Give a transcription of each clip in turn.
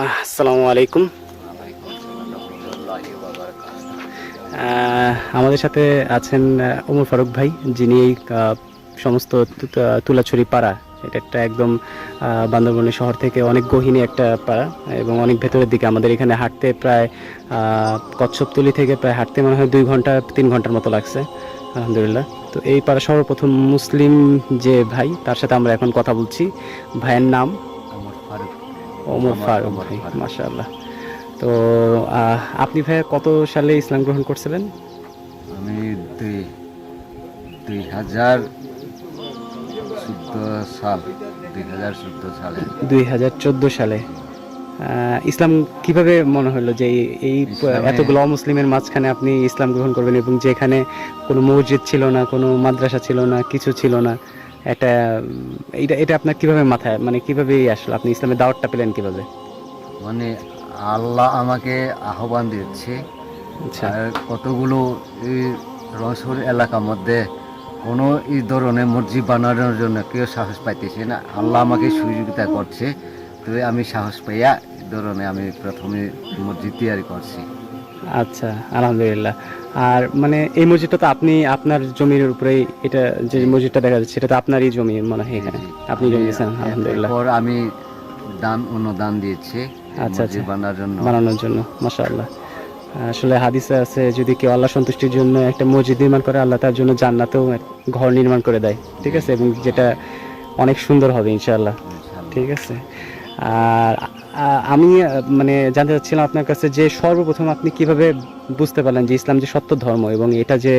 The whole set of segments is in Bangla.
আসসালামু আলাইকুম। আমাদের সাথে আছেন ওমর ফারুক ভাই, যিনি এই সমস্ত তুলাছড়ি পাড়া, এটা একটা একদম বান্দরবনের শহর থেকে অনেক গহীনে একটা পাড়া এবং অনেক ভেতরের দিকে। আমাদের এখানে হাঁটতে প্রায় কচ্ছপতলি থেকে প্রায় হাঁটতে মনে হয় 2 ঘন্টা 3 ঘন্টার মতো লাগছে, আলহামদুলিল্লাহ। তো এই পাড়া সর্বপ্রথম মুসলিম যে ভাই, তার সাথে আমরা এখন কথা বলছি। ভাইয়ের নাম ওমর ফারুক ভাই, মাশাআল্লাহ। তো আপনি ভাইয়া কত সালে ইসলাম গ্রহণ করছিলেন? আমি 2014 সালে 2014 সালে ইসলাম কিভাবে মনে হলো যে এই এতগুলো অমুসলিমের মাঝখানে আপনি ইসলাম গ্রহণ করবেন, এবং যেখানে কোনো মসজিদ ছিল না, কোনো মাদ্রাসা ছিল না, কিছু ছিল না, এটা এটা এটা আপনার কিভাবে মাথায়, মানে কিভাবে আসলে আপনি ইসলামের দাওয়াতটা পেলেন কিভাবে? মানে আল্লাহ আমাকে আহ্বান দিচ্ছে। আচ্ছা, আর কতগুলো এই রংপুর এলাকার মধ্যে কোনো এই ধরনের মসজিদ বানানোর জন্য কেউ সাহস পাইতেছে না। আল্লাহ আমাকে সহযোগিতা করছে, তো আমি সাহস পাইয়া এই ধরনের আমি প্রথমে মসজিদ তৈরি করছি। আচ্ছা, আলহামদুলিল্লাহ। আর মানে এই মসজিদটা তো আপনি আপনার জমির উপরেই, এটা যে মসজিদটা দেখা যাচ্ছে এটা তো আপনারই জমি মনে হয়, এখানে আপনি জমি দিয়েছেন, আলহামদুলিল্লাহ। এরপর আমি অনুদান দিয়েছি আচ্ছা, মসজিদ বানানোর জন্য, মাশাআল্লাহ। আসলে হাদিসে আছে, যদি কেউ আল্লাহ সন্তুষ্টির জন্য একটা মসজিদ নির্মাণ করে, আল্লাহ তার জন্য জান্নাতেও ঘর নির্মাণ করে দেয়, ঠিক আছে, এবং যেটা অনেক সুন্দর হবে ইনশাআল্লাহ, ঠিক আছে। আর আমি মানে জানতে চাচ্ছিলাম আপনার কাছে যে সর্বপ্রথম আপনি কিভাবে বুঝতে পারলেন যে ইসলাম যে সত্য ধর্ম, এবং এটা যে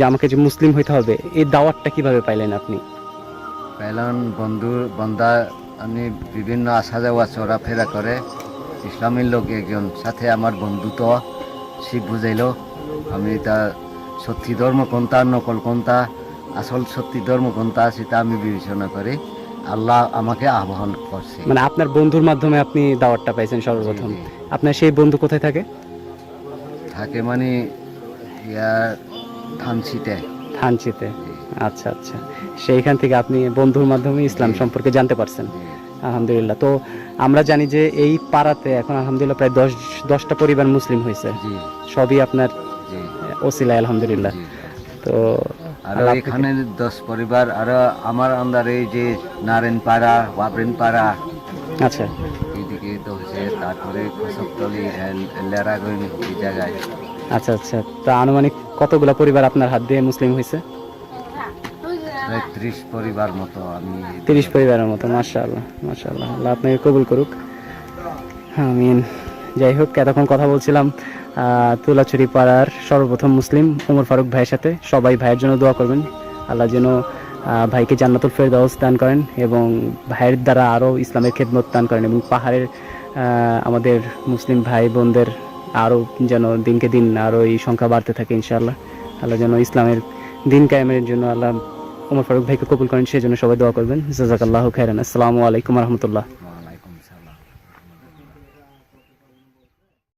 আমাকে যে মুসলিম হইতে হবে, এই দাওয়াতটা কিভাবে পাইলেন আপনি? পেলাম বন্ধা, আমি বিভিন্ন আসা যাওয়া চলাফেরা করে ইসলামের লোক একজন সাথে আমার বন্ধুত্ব শিখ বুঝাইল। আমি তা সত্যি ধর্ম কোনটা, নকল কোনটা, আসল সত্যি ধর্ম কোনটা, সেটা আমি বিবেচনা করি। আল্লাহ আমাকে আহ্বান করছে। মানে আপনার বন্ধুর মাধ্যমে আপনি দাওয়াতটা পাইছেন সর্বপ্রথম? জি, জি। আপনার সেই বন্ধু কোথায় থাকে? থাকে মানে ইয়ার থানসিতে। থানচিতে। আচ্ছা, আচ্ছা। সেইখান থেকে আপনি বন্ধুর মাধ্যমে ইসলাম সম্পর্কে জানতে পারছেন, আলহামদুলিল্লাহ। তো আমরা জানি যে এই পাড়াতে এখন আলহামদুলিল্লাহ প্রায় 10টা পরিবার মুসলিম হয়েছে, জি, সবই আপনার জি, ওসিলায়, আলহামদুলিল্লাহ। জি। তো আরো এখানে 10 পরিবার, আরো আমার আন্দারে যে নারায়ণপাড়া, ওয়াবরিনপাড়া, আচ্ছা, এইদিকে তো হচ্ছে, তারপরে খসবতলি, লেরাগঞ্জ, এই জায়গায় আচ্ছা, আচ্ছা। তা আনুমানিক কতগুলা পরিবার আপনার হাত দিয়ে মুসলিম হয়েছে? প্রায় 30 পরিবার মতো। আমি 30 পরিবারের মতো, মাশাআল্লাহ, মাশাআল্লাহ। আল্লাহ আপনাকে কবুল করুক, আমিন। যাই হোক, এতক্ষণ কথা বলছিলাম তুলাছড়ি পাড়ার সর্বপ্রথম মুসলিম ওমর ফারুক ভাইয়ের সাথে। সবাই ভাইয়ের জন্য দোয়া করবেন, আল্লাহ যেন ভাইকে জান্নাতুল ফেরদাউস দান করেন, এবং ভাইয়ের দ্বারা আরও ইসলামের খেদমত দান করেন, এবং পাহাড়ের আমাদের মুসলিম ভাই বোনদের আরও যেন দিনকে দিন আরও এই সংখ্যা বাড়তে থাকে ইনশাআল্লাহ। আল্লাহ যেন ইসলামের দিন কায়েমের জন্য আল্লাহ ওমর ফারুক ভাইকে কবুল করেন, সেই জন্য সবাই দোয়া করবেন। জাযাকাল্লাহু খাইরান। আসসালামু আলাইকুম রহমতুল্লাহ।